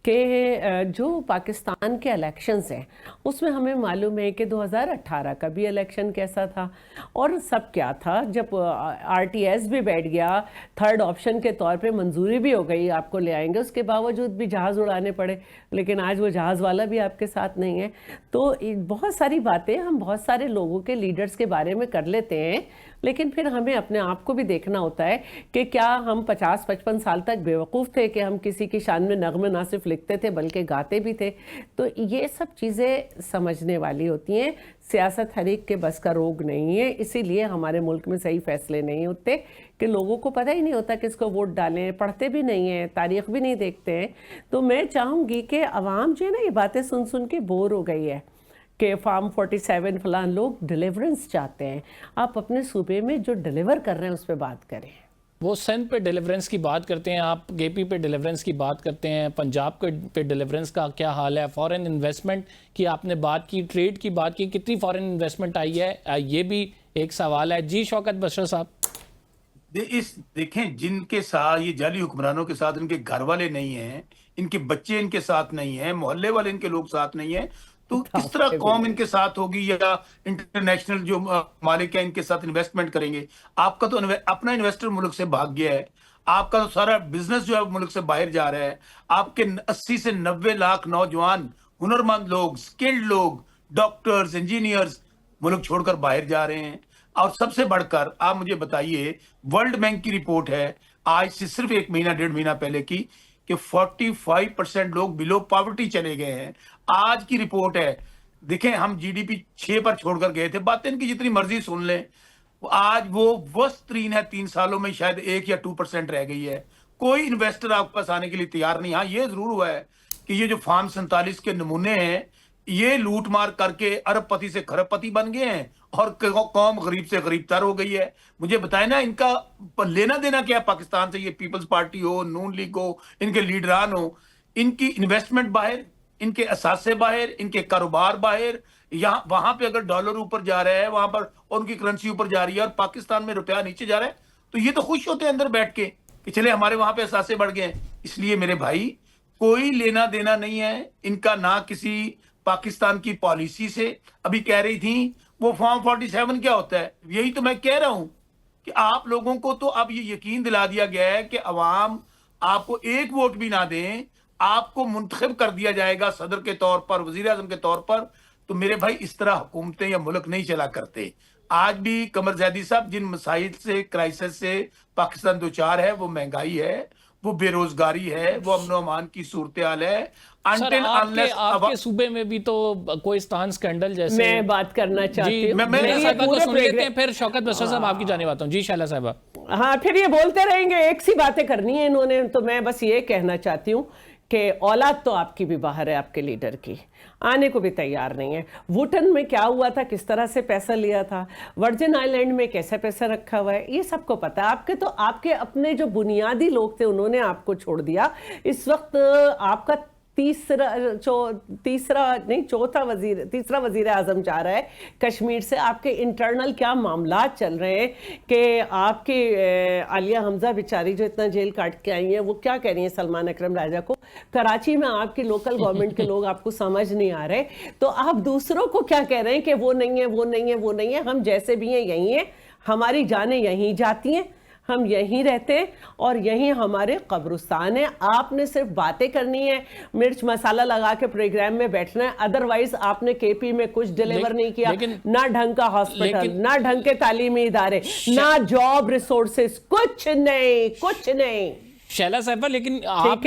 کہ جو پاکستان کے الیکشنز ہیں اس میں ہمیں معلوم ہے کہ 2018 کا بھی الیکشن کیسا تھا اور سب کیا تھا. جب آر ٹی ایس بھی بیٹھ گیا، تھرڈ آپشن کے طور پہ منظوری بھی ہو گئی آپ کو لے آئیں گے، اس کے باوجود بھی جہاز اڑانے پڑے، لیکن آج وہ جہاز والا بھی آپ کے ساتھ نہیں ہے. تو بہت ساری باتیں ہم بہت سارے لوگوں کے لیڈرز کے بارے میں کر لیتے ہیں، لیکن پھر ہمیں اپنے آپ کو بھی دیکھنا ہوتا ہے کہ کیا ہم 50-55 سال تک بیوقوف تھے کہ ہم کسی کی شان میں نغمے نہ صرف لکھتے تھے بلکہ گاتے بھی تھے. تو یہ سب چیزیں سمجھنے والی ہوتی ہیں. سیاست ہر ایک کے بس کا روگ نہیں ہے، اسی لیے ہمارے ملک میں صحیح فیصلے نہیں ہوتے کہ لوگوں کو پتہ ہی نہیں ہوتا کس کو ووٹ ڈالیں، پڑھتے بھی نہیں ہیں، تاریخ بھی نہیں دیکھتے ہیں. تو میں چاہوں گی کہ عوام جو ہے نا یہ باتیں سن کے بور ہو گئی ہے کہ فارم 47 فلاں لوگ ڈیلیورنس چاہتے ہیں. آپ اپنے صوبے میں جو ڈیلیور کر رہے ہیں اس پہ بات کریں. وہ سندھ پہ ڈیلیورنس کی بات کرتے ہیں، آپ کے پی پہ ڈیلیورنس کی بات کرتے ہیں، پنجاب پہ ڈیلیورنس کا کیا حال ہے؟ فورن انویسٹمنٹ کی آپ نے بات کی، ٹریڈ کی بات کی، کتنی فورن انویسٹمنٹ آئی ہے؟ یہ بھی ایک سوال ہے. جی شوکت بسرا صاحب، دیکھیں جن کے ساتھ یہ جعلی حکمرانوں کے ساتھ ان کے گھر والے نہیں ہیں، ان کے بچے ان کے ساتھ نہیں ہیں, محلے والے ان کے لوگ ساتھ نہیں ہیں, تو کس طرح قوم ان کے ساتھ ہوگی یا انٹرنیشنل جو مالک ہیں ان کے ساتھ انویسٹمنٹ کریں گے؟ آپ کا تو اپنا انویسٹر ملک سے بھاگ گیا ہے, آپ کا تو سارا بزنس جو ہے ملک سے باہر جا رہا ہے, آپ کے 80 سے 90 لاکھ نوجوان ہنرمند لوگ, سکلڈ لوگ, ڈاکٹرز, انجینئرز ملک چھوڑ کر باہر جا رہے ہیں. اور سب سے بڑھ کر آپ مجھے بتائیے, ورلڈ بینک کی رپورٹ ہے آج سے صرف 1 مہینہ 1.5 مہینہ پہلے کی کہ 45% لوگ بلو پاورٹی چلے گئے ہیں. آج کی رپورٹ ہے, دیکھیں ہم جی ڈی پی 6 پر چھوڑ کر گئے تھے, باتیں ان کی جتنی مرضی سن لیں, آج وہ وسط ترین ہے, 3 سالوں میں شاید 1 یا 2% رہ گئی ہے. کوئی انویسٹر آپ کے پاس آنے کے لیے تیار نہیں. ہاں یہ ضرور ہوا ہے کہ یہ جو فارم 47 کے نمونے ہیں یہ لوٹ مار کر کے ارب پتی سے کھرب پتی بن گئے ہیں اور قوم غریب سے غریب تر ہو گئی ہے. مجھے بتائیں نا ان کا لینا دینا کیا پاکستان سے؟ یہ پیپلز پارٹی ہو, نون لیگ ہو, ان کے لیڈران ہو, ان کی انویسٹمنٹ باہر, ان کے اثاثے باہر, ان کے کاروبار باہر. یہاں وہاں پہ اگر ڈالر اوپر جا رہا ہے, وہاں پر ان کی کرنسی اوپر جا رہی ہے, اور پاکستان میں روپیہ نیچے جا رہا ہے, تو یہ تو خوش ہوتے ہیں اندر بیٹھ کے کہ چلے ہمارے وہاں پہ اثاثے بڑھ گئے ہیں. اس لیے میرے بھائی کوئی لینا دینا نہیں ہے ان کا, نہ کسی پاکستان کی پالیسی سے. ابھی کہہ رہی تھیں وہ فارم 47 کیا ہوتا ہے, یہی تو میں کہہ رہا ہوں کہ آپ لوگوں کو تو اب یہ یقین دلا دیا گیا ہے کہ عوام آپ کو 1 ووٹ بھی نہ دیں, آپ کو منتخب کر دیا جائے گا صدر کے طور پر, وزیر اعظم کے طور پر. تو میرے بھائی اس طرح حکومتیں یا ملک نہیں چلا کرتے. آج بھی قمر زیدی صاحب جن مسائل سے, کرائسس سے پاکستان دوچار ہے, وہ مہنگائی ہے, وہ بے روزگاری ہے, وہ امن و امان کی صورتحال ہے. سر آپ کے صوبے میں بھی تو کوہستان سکینڈل جیسے, میں بات کرنا چاہتی ہوں, میں صاحبہ کو سن لیتے ہیں, پھر شوکت بشار صاحب آپ کی جانب آتا ہوں. جی شائلہ صاحبہ. ہاں پھر یہ بولتے رہیں گے, ایک سی باتیں کرنی ہے انہوں نے, تو میں بس یہ کہنا چاہتی ہوں کہ اولاد تو آپ کی بھی باہر ہے, آپ کے لیڈر کی آنے کو بھی تیار نہیں ہے. ووٹن میں کیا ہوا تھا, کس طرح سے پیسہ لیا تھا, ورجن آئی لینڈ میں کیسے پیسہ رکھا ہوا ہے, یہ سب کو پتا ہے. آپ کے تو آپ کے اپنے جو بنیادی لوگ تھے انہوں نے آپ کو چھوڑ دیا. اس وقت آپ کا تیسرا وزیر اعظم جا رہا ہے کشمیر سے. آپ کے انٹرنل کیا معاملات چل رہے ہیں کہ آپ کی عالیہ حمزہ بیچاری جو اتنا جیل کاٹ کے آئی ہیں, وہ کیا کہہ رہی ہیں سلمان اکرم راجہ کو. کراچی میں آپ کی لوکل گورنمنٹ کے لوگ آپ کو سمجھ نہیں آ رہے, تو آپ دوسروں کو کیا کہہ رہے ہیں کہ وہ نہیں ہے, وہ نہیں ہے, وہ نہیں ہے. ہم جیسے بھی ہیں یہی ہیں, ہماری جانیں یہیں جاتی ہیں, ہم یہیں رہتے ہیں اور یہیں ہمارے قبرستان ہیں. آپ نے صرف باتیں کرنی ہے, مرچ مسالہ لگا کے پروگرام میں بیٹھنا ہے. ادروائز آپ نے کے پی میں کچھ ڈیلیور نہیں کیا, نہ ڈھنگ کا ہاسپٹل, نہ ڈھنگ کے تعلیمی ادارے, نہ جاب ریسورسز, کچھ نہیں, کچھ نہیں. شائلہ صاحبہ لیکن آپ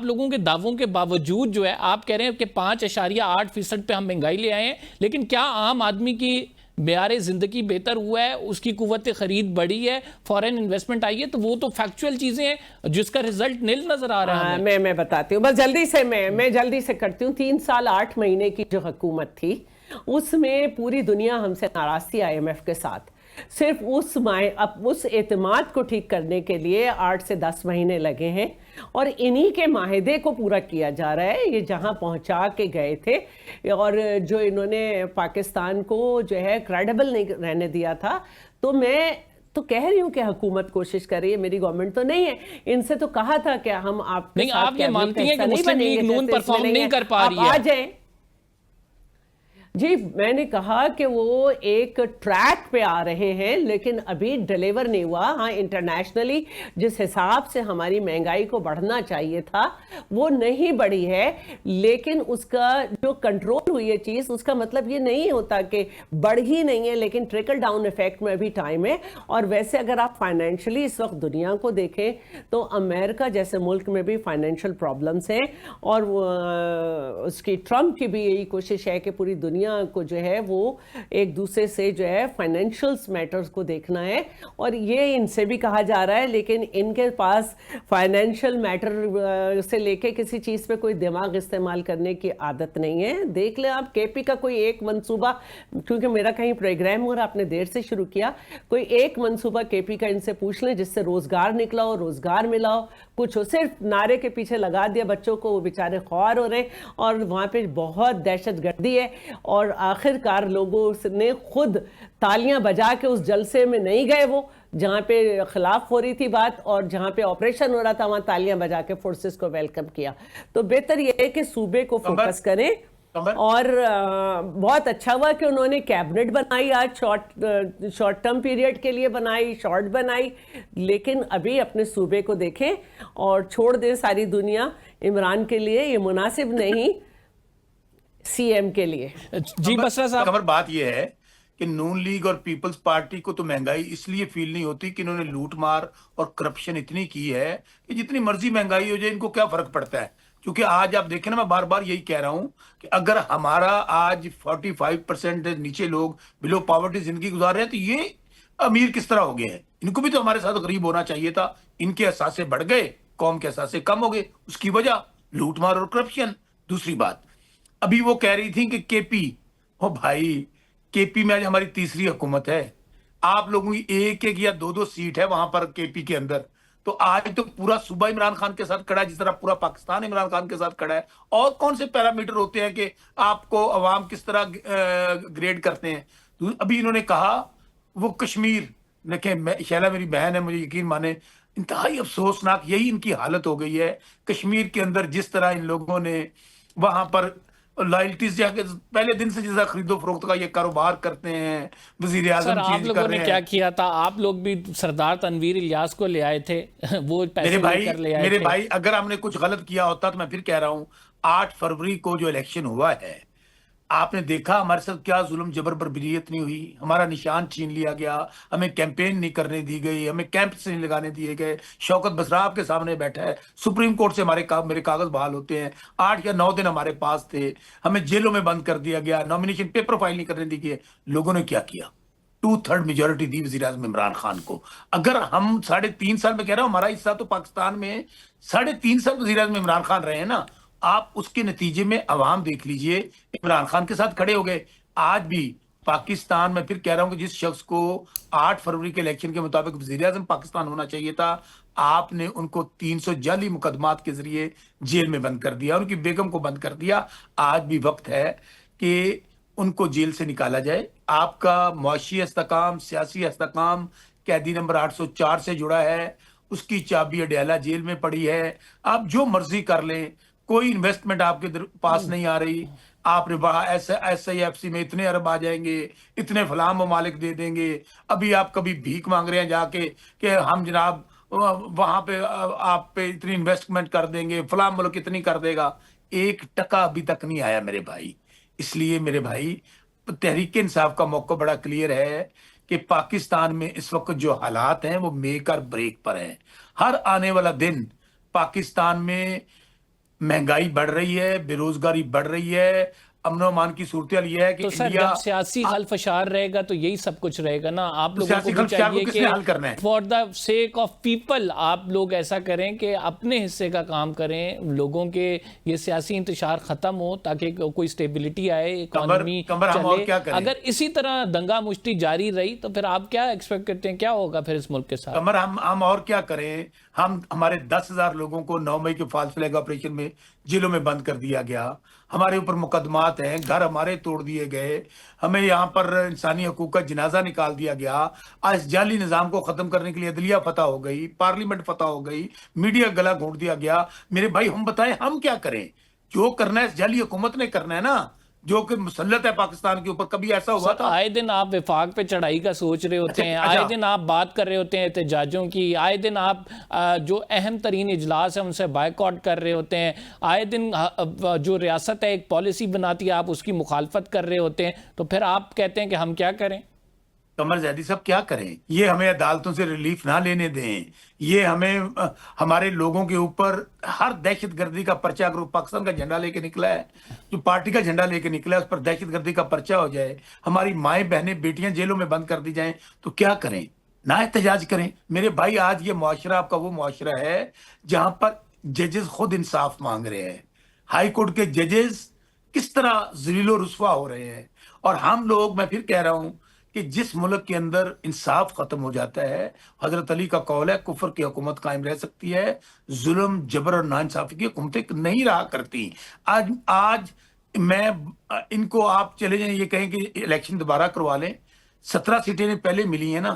لوگوں کے دعووں کے باوجود جو ہے آپ کہہ رہے ہیں کہ 5.8% پہ ہم مہنگائی لے آئے ہیں, لیکن کیا عام آدمی کی معیار زندگی بہتر ہوا ہے, اس کی قوت خرید بڑھی ہے, فورن انویسٹمنٹ آئی ہے؟ تو وہ تو فیکچول چیزیں ہیں جس کا رزلٹ نیل نظر آ رہا ہے. میں بتاتی ہوں بس جلدی سے, میں جلدی سے کرتی ہوں. 3 سال 8 مہینے کی جو حکومت تھی اس میں پوری دنیا ہم سے ناراض تھی IMF کے ساتھ. صرف اس اعتماد کو ٹھیک کرنے کے لیے 8 سے 10 مہینے لگے ہیں, اور انہی کے معاہدے کو پورا کیا جا رہا ہے. یہ جہاں پہنچا کے گئے تھے, اور جو انہوں نے پاکستان کو جو ہے کریڈیبل نہیں رہنے دیا تھا, تو میں تو کہہ رہی ہوں کہ حکومت کوشش کر رہی ہے, میری گورنمنٹ تو نہیں ہے. ان سے تو کہا تھا کہ ہم آپ کے ساتھ, آپ یہ مانتی ہیں کہ مسلم لیگ نون پرفارم نہیں کر پا رہی ہے, آ جائیں. جی میں نے کہا کہ وہ ایک ٹریک پہ آ رہے ہیں, لیکن ابھی ڈیلیور نہیں ہوا. ہاں انٹرنیشنلی جس حساب سے ہماری مہنگائی کو بڑھنا چاہیے تھا وہ نہیں بڑھی ہے, لیکن اس کا جو کنٹرول ہوئی ہے چیز, اس کا مطلب یہ نہیں ہوتا کہ بڑھ ہی نہیں ہے, لیکن ٹریکل ڈاؤن ایفیکٹ میں ابھی ٹائم ہے. اور ویسے اگر آپ فائنینشلی اس وقت دنیا کو دیکھیں تو امریکہ جیسے ملک میں بھی فائنینشیل پرابلمس ہیں, اور اس کی ٹرمپ کی بھی یہی کوشش ہے کہ پوری دنیا کو جو ہے وہ ایک دوسرے سے جو ہے فائنینشلز میٹرز کو دیکھنا ہے. اور یہ ان سے بھی کہا جا رہا ہے, لیکن ان کے پاس فائنینشل میٹر سے لے کے کسی چیز پہ کوئی دماغ استعمال کرنے کی عادت نہیں ہے. دیکھ لیں آپ کے پی کا کوئی ایک منصوبہ, کیونکہ میرا کہیں پروگرام ہو رہا, آپ نے دیر سے شروع کیا, کوئی ایک منصوبہ کے پی کا ان سے پوچھ لیں جس سے روزگار نکلا ہو, روزگار ملا ہو, کچھ ہو. صرف نعرے کے پیچھے لگا دیا بچوں کو, وہ بیچارے خوار ہو رہے ہیں, اور وہاں پہ بہت دہشت گردی ہے. اور آخر کار لوگوں نے خود تالیاں بجا کے اس جلسے میں نہیں گئے, وہ جہاں پہ خلاف ہو رہی تھی بات اور جہاں پہ آپریشن ہو رہا تھا وہاں تالیاں بجا کے فورسز کو ویلکم کیا. تو بہتر یہ ہے کہ صوبے کو فوکس کریں. اور بہت اچھا ہوا کہ انہوں نے کیبنٹ بنائی آج, شارٹ ٹرم پیریڈ کے لیے بنائی, شارٹ بنائی, لیکن ابھی اپنے صوبے کو دیکھیں اور چھوڑ دیں ساری دنیا. عمران کے لیے یہ مناسب نہیں, سی ایم کے لیے. جی بسرا صاحب, خبر بات یہ ہے کہ نون لیگ اور پیپلز پارٹی کو تو مہنگائی اس لیے فیل نہیں ہوتی کہ انہوں نے لوٹ مار اور کرپشن اتنی کی ہے کہ جتنی مرضی مہنگائی ہو جائے ان کو کیا فرق پڑتا ہے. کیونکہ آج آپ دیکھیں نا, میں بار بار یہی کہہ رہا ہوں کہ اگر ہمارا آج 45% نیچے لوگ بلو پاورٹی زندگی گزار رہے ہیں تو یہ امیر کس طرح ہو گئے ہیں؟ ان کو بھی تو ہمارے ساتھ غریب ہونا چاہیے تھا. ان کے اثاثے بڑھ گئے, قوم کے اثاثے کم ہو گئے. اس کی وجہ لوٹ مار اور کرپشن. دوسری بات, ابھی وہ کہہ رہی تھی کہ کے پی, او بھائی کے پی میں آج ہماری تیسری حکومت ہے. آپ لوگوں کی ایک ایک یا دو سیٹ ہے وہاں پر کے پی کے اندر. تو آج تو پورا صوبہ عمران خان کے ساتھ کھڑا ہے جس طرح پورا پاکستان عمران خان کے ساتھ کھڑا ہے. اور کون سے پیرامیٹر ہوتے ہیں کہ آپ کو عوام کس طرح گریڈ کرتے ہیں؟ ابھی انہوں نے کہا وہ کشمیر, دیکھیں شیلا میری بہن ہے, مجھے یقین مانے, انتہائی افسوسناک یہی ان کی حالت ہو گئی ہے. کشمیر کے اندر جس طرح ان لوگوں نے وہاں پر لائلٹیز جا کے پہلے دن سے جیسا خرید و فروخت کا یہ کاروبار کرتے ہیں, وزیر اعظم سر آپ چینج کر لوگوں نے رہے کیا ہیں. کیا تھا؟ آپ لوگ بھی سردار تنویر الیاس کو لے آئے تھے, وہ پیسے لے کر لے آئے میرے تھے. بھائی اگر ہم نے کچھ غلط کیا ہوتا تو میں پھر کہہ رہا ہوں 8 فروری کو جو الیکشن ہوا ہے, آپ نے دیکھا ہمارے ساتھ کیا ظلم جبر بربریت نہیں ہوئی. ہمارا نشان چھین لیا گیا, ہمیں کیمپین نہیں کرنے دی گئی, ہمیں کیمپس نہیں لگانے دیے گئے. شوکت بسرا آپ کے سامنے بیٹھا ہے, سپریم کورٹ سے میرے کاغذ بحال ہوتے ہیں. 8 یا 9 دن ہمارے پاس تھے, ہمیں جیلوں میں بند کر دیا گیا, نامینیشن پیپر فائل نہیں کرنے دی گئے. لوگوں نے کیا کیا؟ 2/3 میجورٹی دی وزیر اعظم عمران خان کو. اگر ہم 3.5 سال میں کہہ رہا ہوں, ہمارا حصہ تو پاکستان میں 3.5 سال وزیر اعظم عمران خان رہے ہیں نا. آپ اس کے نتیجے میں عوام دیکھ لیجئے عمران خان کے ساتھ کھڑے ہو گئے. آج بھی پاکستان میں پھر کہہ رہا ہوں کہ جس شخص کو 8 فروری کے الیکشن کے مطابق وزیر اعظم پاکستان ہونا چاہیے تھا, آپ نے ان کو 300 جعلی مقدمات کے ذریعے جیل میں بند کر دیا, ان کی بیگم کو بند کر دیا. آج بھی وقت ہے کہ ان کو جیل سے نکالا جائے. آپ کا معاشی استحکام, سیاسی استحکام قیدی نمبر 804 سے جڑا ہے, اس کی چابی اڈیالہ جیل میں پڑی ہے. آپ جو مرضی کر لیں, کوئی انویسٹمنٹ آپ کے پاس نہیں آ رہی. آپ نے ایس آئی ایف سی میں اتنے ارب آ جائیں گے, اتنے فلاں ممالک دے دیں گے. ابھی آپ کبھی بھیک مانگ رہے ہیں جا کے کہ ہم جناب وہاں پہ آپ پہ اتنی انویسٹمنٹ کر دیں گے, فلاں ملک اتنی کر دے گا. 1 ٹکا ابھی تک نہیں آیا میرے بھائی. اس لیے میرے بھائی تحریک انصاف کا موقع بڑا کلیئر ہے کہ پاکستان میں اس وقت جو حالات ہیں وہ میک اور بریک پر ہیں. ہر آنے والا دن پاکستان میں مہنگائی بڑھ رہی ہے, بے روزگاری بڑھ رہی ہے, امن و امان کی صورتحال یہ ہے کہ تو سر جب سیاسی خلفشار رہے گا تو یہی سب کچھ رہے گا نا. آپ لوگوں کو بھی چاہیے کہ for the sake of people آپ لوگ ایسا کریں کہ اپنے حصے کا کام کریں, لوگوں کے یہ سیاسی انتشار ختم ہو تاکہ کوئی سٹیبلٹی آئے, اکانومی چلے. اگر اسی طرح دنگا مشتی جاری رہی تو پھر آپ کیا ایکسپیکٹ کرتے ہیں کیا ہوگا پھر اس ملک کے ساتھ؟ کمر ہم اور کیا کریں؟ ہمارے 10,000 لوگوں کو 9 مئی کے فالس فلیگ آپریشن میں جیلوں میں بند کر دیا گیا. ہمارے اوپر مقدمات ہیں, گھر ہمارے توڑ دیے گئے, ہمیں یہاں پر انسانی حقوق کا جنازہ نکال دیا گیا. آج جعلی نظام کو ختم کرنے کے لیے عدلیہ فتح ہو گئی, پارلیمنٹ فتح ہو گئی, میڈیا گلا گھونٹ دیا گیا. میرے بھائی ہم بتائیں ہم کیا کریں؟ جو کرنا ہے اس جعلی حکومت نے کرنا ہے نا, جو کہ مسلط ہے پاکستان کے اوپر. کبھی ایسا ہوا تھا؟ آئے دن آپ وفاق پہ چڑھائی کا سوچ رہے ہوتے ہیں, آئے دن آپ بات کر رہے ہوتے ہیں احتجاجوں کی, آئے دن آپ جو اہم ترین اجلاس ہیں ان سے بائیکاٹ کر رہے ہوتے ہیں, آئے دن جو ریاست ہے ایک پالیسی بناتی ہے آپ اس کی مخالفت کر رہے ہوتے ہیں, تو پھر آپ کہتے ہیں کہ ہم کیا کریں؟ قمر زیدی صاحب کیا کریں؟ یہ ہمیں عدالتوں سے ریلیف نہ لینے دیں. یہ ہمیں ہمارے لوگوں کے اوپر ہر دہشت گردی کا پرچہ, اگر پاکستان کا جھنڈا لے کے نکلا ہے, جو پارٹی کا جھنڈا لے کے نکلا ہے, اس پر دہشت گردی کا پرچہ ہو جائے, ہماری مائیں بہنیں بیٹیاں جیلوں میں بند کر دی جائیں, تو کیا کریں؟ نہ احتجاج کریں. میرے بھائی آج یہ معاشرہ آپ کا وہ معاشرہ ہے جہاں پر ججز خود انصاف مانگ رہے ہیں. ہائی کورٹ کے ججز کس طرح ذلیل و رسوا ہو رہے ہیں. اور ہم لوگ, میں پھر کہہ رہا ہوں کہ جس ملک کے اندر انصاف ختم ہو جاتا ہے, حضرت علی کا قول ہے کفر کی حکومت قائم رہ سکتی ہے, ظلم جبر اور ناانصافی کی حکومتیں نہیں رہا کرتی. آج میں ان کو آپ چلے جائیں, یہ کہیں کہ الیکشن دوبارہ کروا لیں. 17 سیٹیں پہلے ملی ہیں نا,